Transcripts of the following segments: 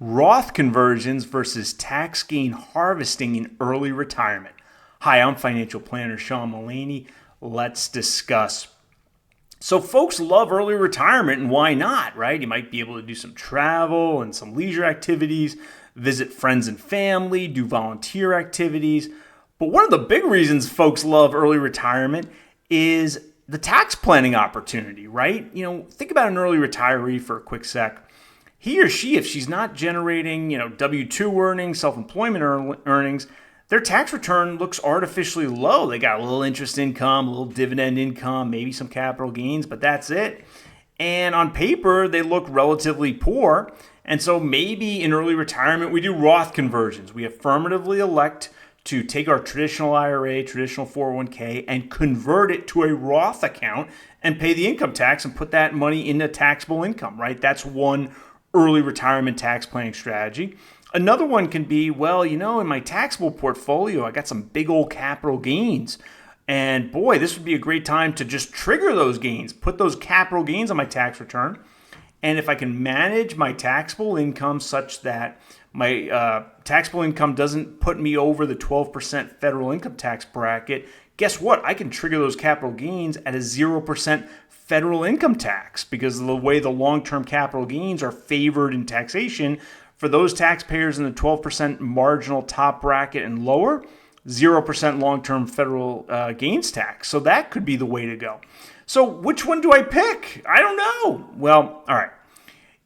Roth conversions versus tax gain harvesting in early retirement. Hi, I'm financial planner Sean Mullaney. Let's discuss. So folks love early retirement, and why not, right? You might be able to do some travel and some leisure activities, visit friends and family, do volunteer activities. But one of the big reasons folks love early retirement is the tax planning opportunity, right? Think about an early retiree for a quick sec. He or she, if she's not generating, W-2 earnings, self-employment earnings, their tax return looks artificially low. They got a little interest income, a little dividend income, maybe some capital gains, but that's it. And on paper, they look relatively poor. And so maybe in early retirement, we do Roth conversions. We affirmatively elect to take our traditional IRA, traditional 401k, and convert it to a Roth account and pay the income tax and put that money into taxable income, right? That's one early retirement tax planning strategy. Another one can be, in my taxable portfolio, I got some big old capital gains. And boy, this would be a great time to just trigger those gains, put those capital gains on my tax return. And if I can manage my taxable income such that my taxable income doesn't put me over the 12% federal income tax bracket, guess what? I can trigger those capital gains at a 0% federal income tax because of the way the long-term capital gains are favored in taxation. For those taxpayers in the 12% marginal top bracket and lower, 0% long-term federal gains tax. So that could be the way to go. So which one do I pick? I don't know. Well, all right.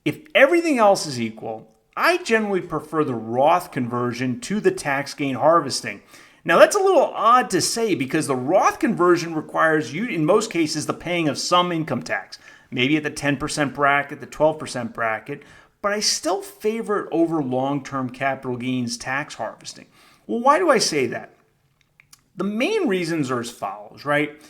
If everything else is equal, I generally prefer the Roth conversion to the tax gain harvesting. Now, that's a little odd to say because the Roth conversion requires you, in most cases, the paying of some income tax, maybe at the 10% bracket, the 12% bracket, but I still favor it over long-term capital gains tax harvesting. Well, why do I say that? The main reasons are as follows, right?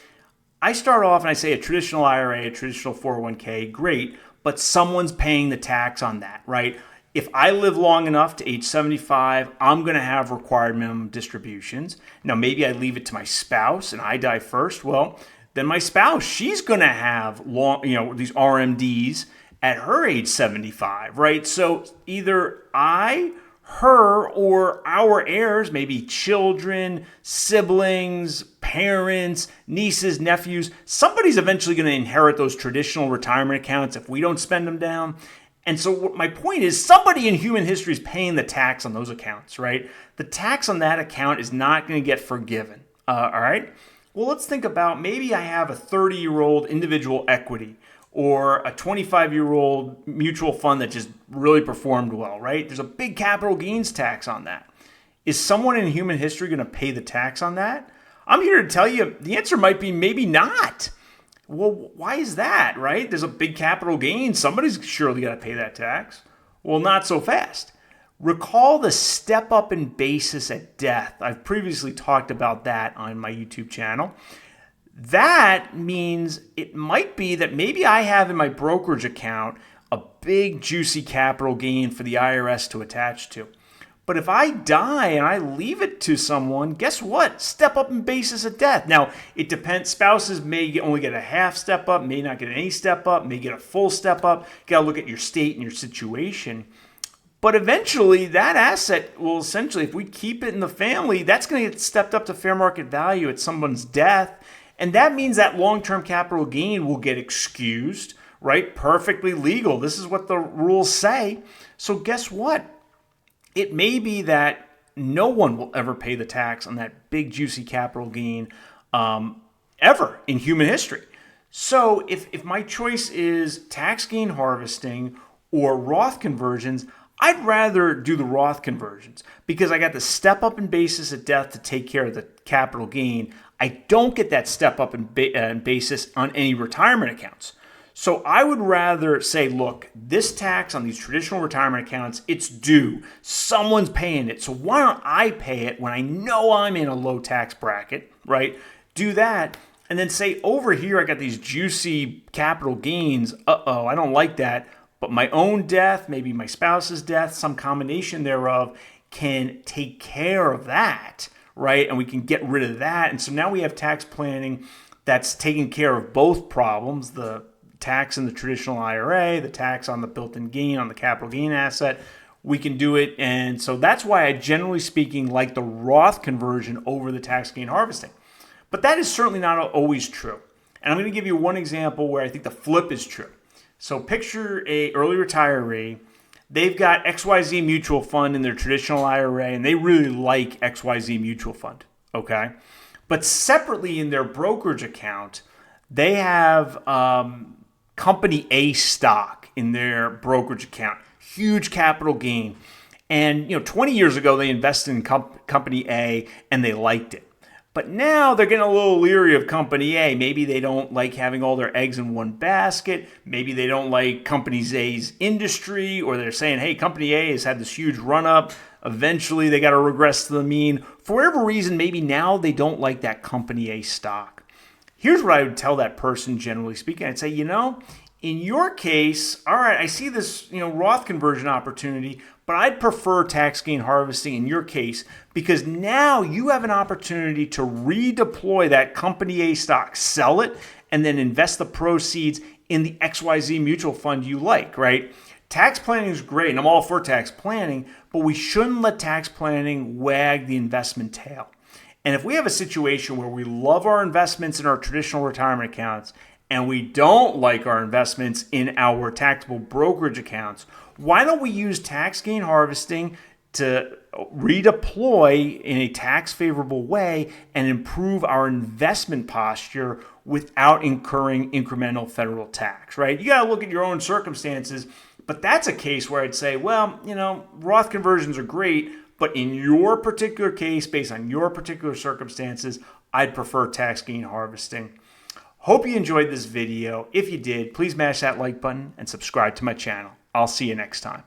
I start off and I say a traditional IRA, a traditional 401k, great, but someone's paying the tax on that, right? If I live long enough to age 75, I'm going to have required minimum distributions. Now, maybe I leave it to my spouse and I die first. Well, then my spouse, she's going to have these RMDs at her age 75, right? So either I, her, or our heirs, maybe children, siblings, parents, nieces, nephews, somebody's eventually going to inherit those traditional retirement accounts if we don't spend them down. And so my point is somebody in human history is paying the tax on those accounts, right? The tax on that account is not going to get forgiven, all right? Well, let's think about maybe I have a 30-year-old individual equity or a 25-year-old mutual fund that just really performed well, right? There's a big capital gains tax on that. Is someone in human history going to pay the tax on that? I'm here to tell you the answer might be maybe not. Well, why is that, right? There's a big capital gain. Somebody's surely got to pay that tax. Well, not so fast. Recall the step up in basis at death. I've previously talked about that on my YouTube channel. That means it might be that maybe I have in my brokerage account a big juicy capital gain for the IRS to attach to. But if I die and I leave it to someone, guess what? Step up in basis at death. Now, it depends. Spouses may only get a half step up, may not get any step up, may get a full step up. You got to look at your state and your situation. But eventually, that asset will essentially, if we keep it in the family, that's going to get stepped up to fair market value at someone's death. And that means that long-term capital gain will get excused, right? Perfectly legal. This is what the rules say. So guess what? It may be that no one will ever pay the tax on that big, juicy capital gain ever in human history. So if my choice is tax gain harvesting or Roth conversions, I'd rather do the Roth conversions because I got the step up in basis at death to take care of the capital gain. I don't get that step up in basis on any retirement accounts. So I would rather say, look, this tax on these traditional retirement accounts, it's due. Someone's paying it. So why don't I pay it when I know I'm in a low tax bracket, right? Do that. And then say, over here, I got these juicy capital gains. I don't like that. But my own death, maybe my spouse's death, some combination thereof can take care of that, right? And we can get rid of that. And so now we have tax planning that's taking care of both problems, the tax in the traditional IRA, the tax on the built-in gain on the capital gain asset. we can do it. And so that's why I, generally speaking, like the Roth conversion over the tax gain harvesting. But that is certainly not always true. And I'm going to give you one example where I think the flip is true. So picture a early retiree. They've got XYZ mutual fund in their traditional IRA, and they really like XYZ mutual fund, okay? But separately in their brokerage account, they have company A stock in their brokerage account, huge capital gain. And 20 years ago, they invested in company A and they liked it. But now they're getting a little leery of company A. Maybe they don't like having all their eggs in one basket. Maybe they don't like company A's industry, or they're saying, hey, company A has had this huge run up. Eventually they got to regress to the mean. For whatever reason, maybe now they don't like that company A stock. Here's what I would tell that person, generally speaking. I'd say, in your case, all right, I see this, Roth conversion opportunity, but I'd prefer tax gain harvesting in your case because now you have an opportunity to redeploy that company A stock, sell it, and then invest the proceeds in the XYZ mutual fund you like, right? Tax planning is great, and I'm all for tax planning, but we shouldn't let tax planning wag the investment tail. And if we have a situation where we love our investments in our traditional retirement accounts and we don't like our investments in our taxable brokerage accounts, why don't we use tax gain harvesting to redeploy in a tax favorable way and improve our investment posture without incurring incremental federal tax, right? You got to look at your own circumstances, but that's a case where I'd say, well, Roth conversions are great, but in your particular case, based on your particular circumstances, I'd prefer tax gain harvesting. Hope you enjoyed this video. If you did, please mash that like button and subscribe to my channel. I'll see you next time.